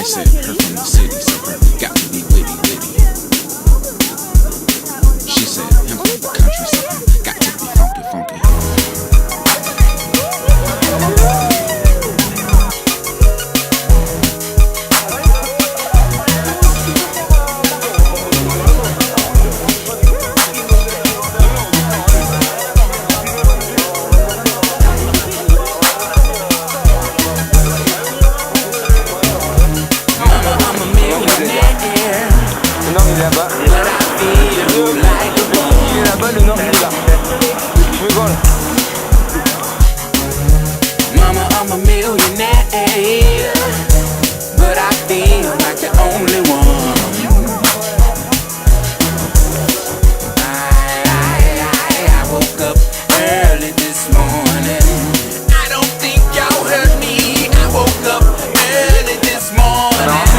said her from the city, so her got to be witty, witty. She said him from the country, so him got to be funky, funky. Mama, I'm a millionaire, but I feel like the only one. I woke up early this morning. I don't think y'all heard me. I woke up early this morning. I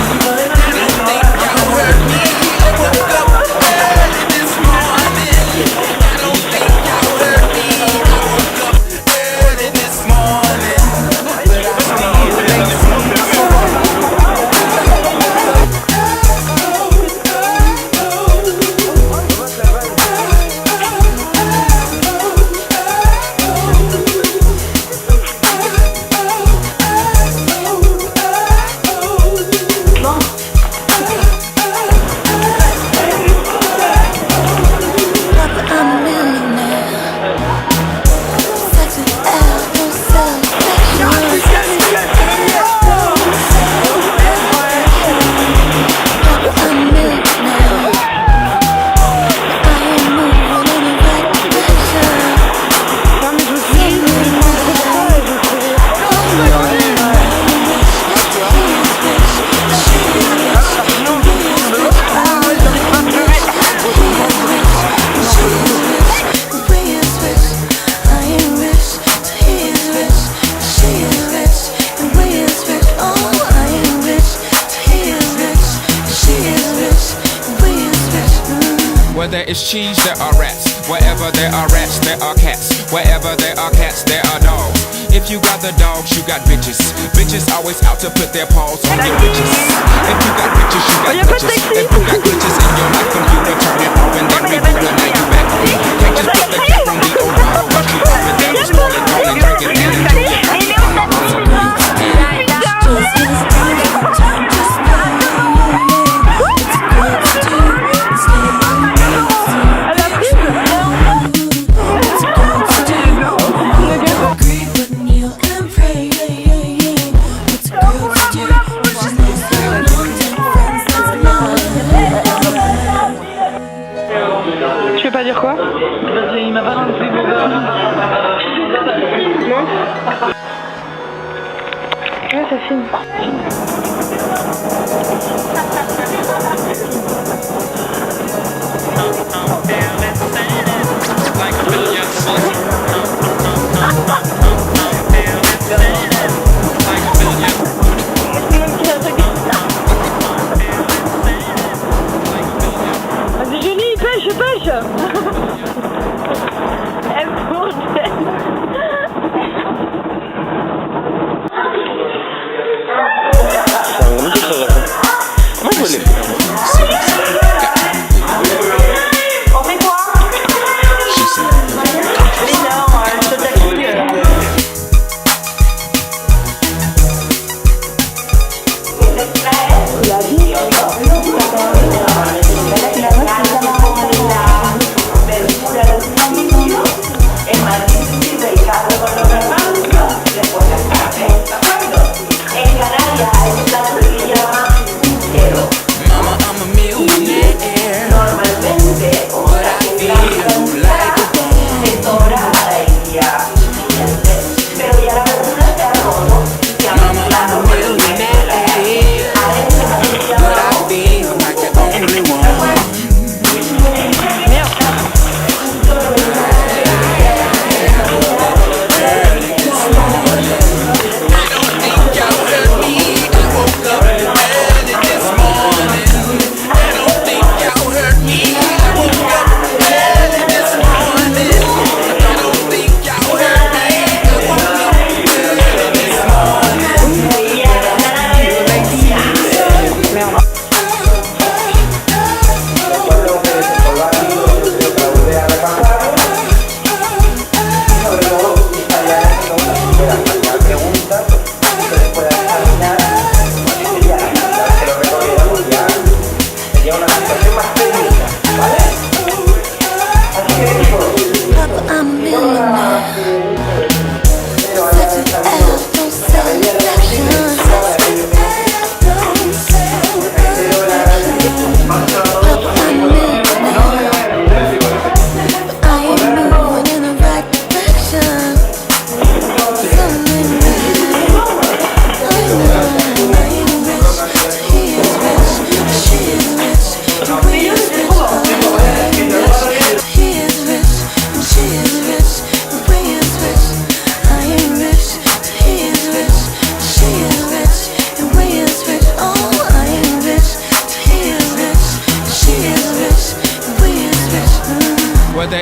don't think y'all heard me. I woke up early this morning. I don't think y'all heard me. I woke up early this morning, but I feel lazy. Where there is cheese, there are rats. Wherever there are rats, there are cats. Wherever there are cats, there are dogs. If you got the dogs, you got bitches. Bitches always out to put their paws on your bitches. If you got bitches, you got bitches. If you got glitches in your life computer, turn it off and then reboot it. Now you back on. Can't just put the cap on the old bottle. Once you off it, then you spoil it, roll and drink it, and enjoy it. Tu veux pas dire quoi? Il m'a balancé mon gars. Non? Ouais, ça filme. Vas-y Julie, pêche, pêche. Elle bordel. Moi je voulais. On fait quoi?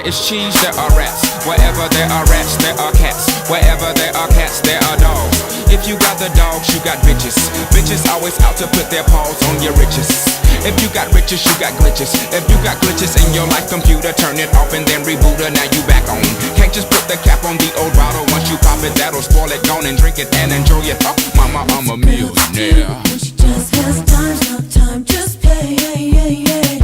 is cheese, there are rats. Wherever there are rats, there are cats. Wherever there are cats, there are dogs. If you got the dogs, you got bitches. Bitches always out to put their paws on your riches. If you got riches, you got glitches. If you got glitches in your life computer, turn it off and then reboot her. Now you back on. Can't just put the cap on the old bottle. Once you pop it, that'll spoil it. Gone and drink it and enjoy it. Oh, mama, I'm a millionaire. She just has time, not time, just play.